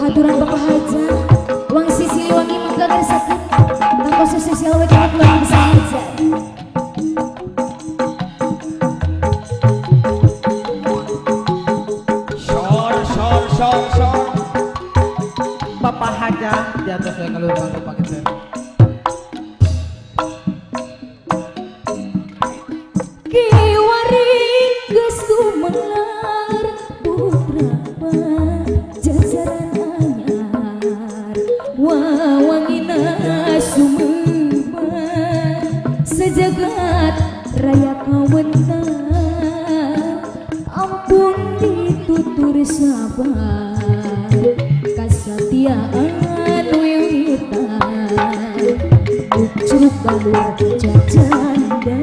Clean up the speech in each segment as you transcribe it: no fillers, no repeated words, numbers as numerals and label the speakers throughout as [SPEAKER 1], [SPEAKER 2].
[SPEAKER 1] haturan Bapak Haja Wang sisi wangi mangga sakit tanpa sosial wajah keluar bisa aja.
[SPEAKER 2] Shor Bapak Haja di atas saya kalau bangku pakai saya.
[SPEAKER 1] Sejagat raya kawentan ampun ditutur sabar kasatiaan wiwitan ucuk galur jajanda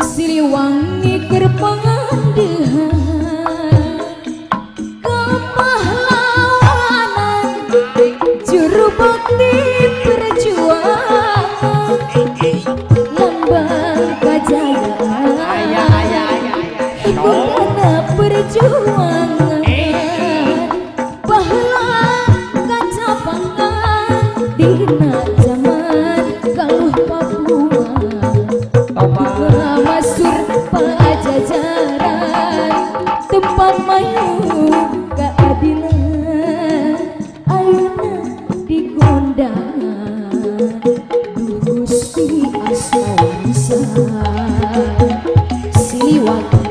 [SPEAKER 1] Siliwangi keur pangandehan kemahlawanan juru bakti perjuangan lambang kejayaan ibukana perjuangan pahlawan kacapangan dina zaman galuh Papua buka masur pajajaran tempat mayu keadilan ayeuna digondangan Gusti Asmawansa Siliwangi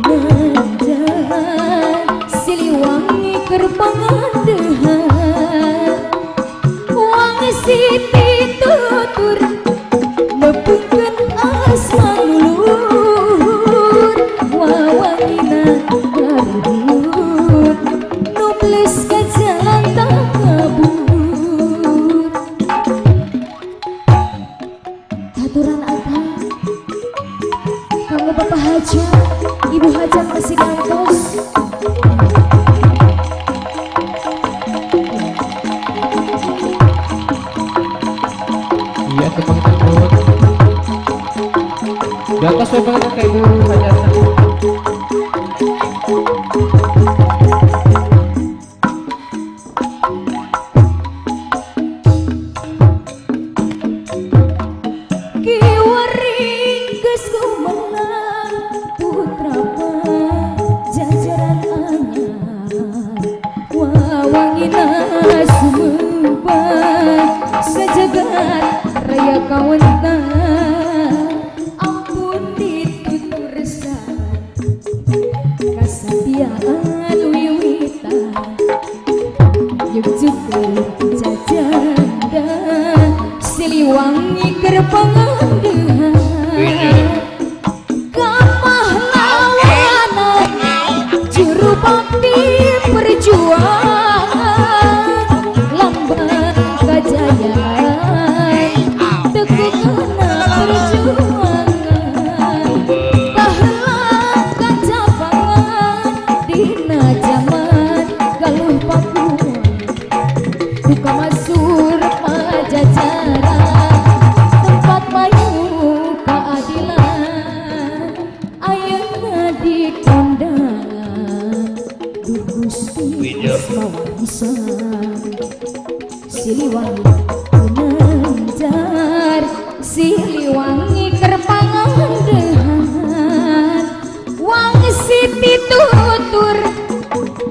[SPEAKER 1] mendan Siliwangi keur pangandehan Wang siti tutur nepungkeun asma lulur wawangina garut nuples ka jalan tak kabur haturan akang kanggo Bapak Haja Ibu Haja masih gantos
[SPEAKER 2] Iya tepang takut di atas saya banget kayak Ibu Haja.
[SPEAKER 1] Sejagat raya kawentan ampun ditutur sabar kasatiaan wiwitan yuk jajanda Siliwangi keur pangandehan kamahlawanan juru bakti perjuangan lambang kejayaan tekukana perjuangan pahlawan kacapangan dina zaman galuh Papua buka masur pajajaran tempat mayu keadilan ayeuna dikondangan Gusti Asmawansa Siliwangi menanjar Siliwangi keur pangandehan Wang siti tutur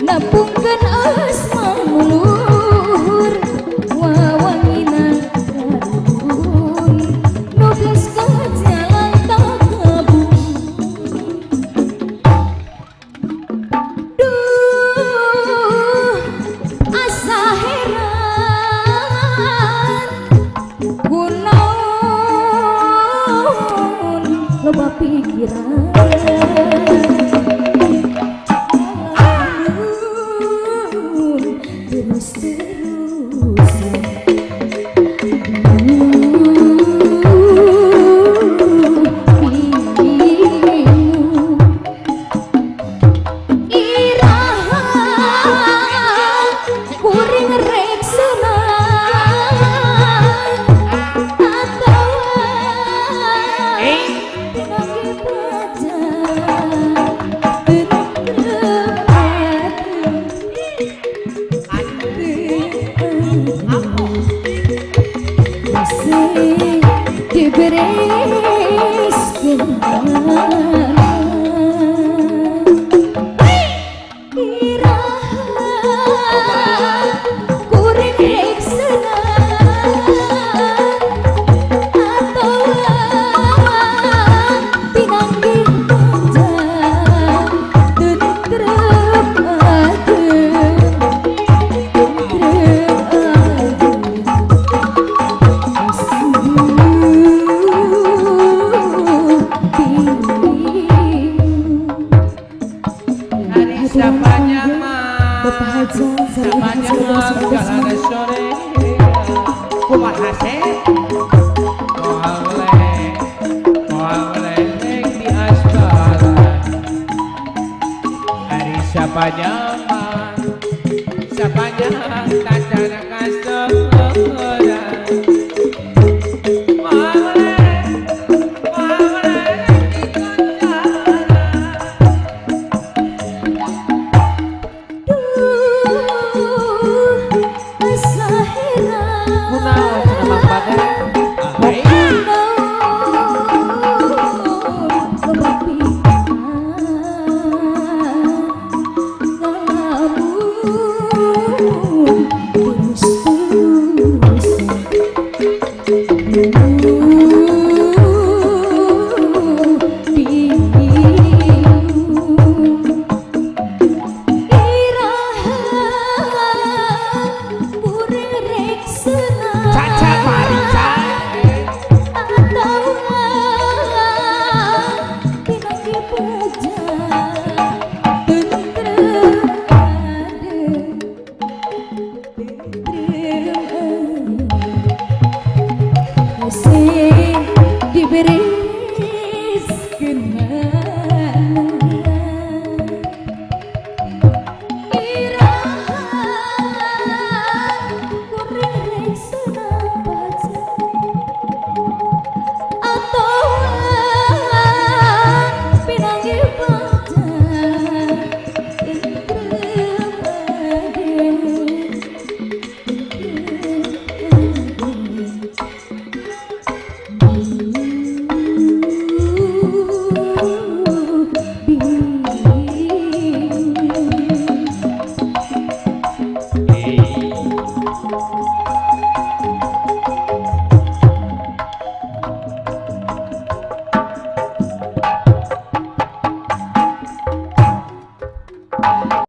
[SPEAKER 1] nepungkeun asma mulur wawangina garun nuples ka jalan tak kabur duh asa heran kunaon loba pikiran terus-terusan iraha kuring reksana atawa pinanggi pajar
[SPEAKER 2] Siapanya mah, siapanya mah, galana sore, kumaha teh? Moal meleleh di aspal. Hari siapanya mah, siapanya tacana kasoran.
[SPEAKER 1] Diberi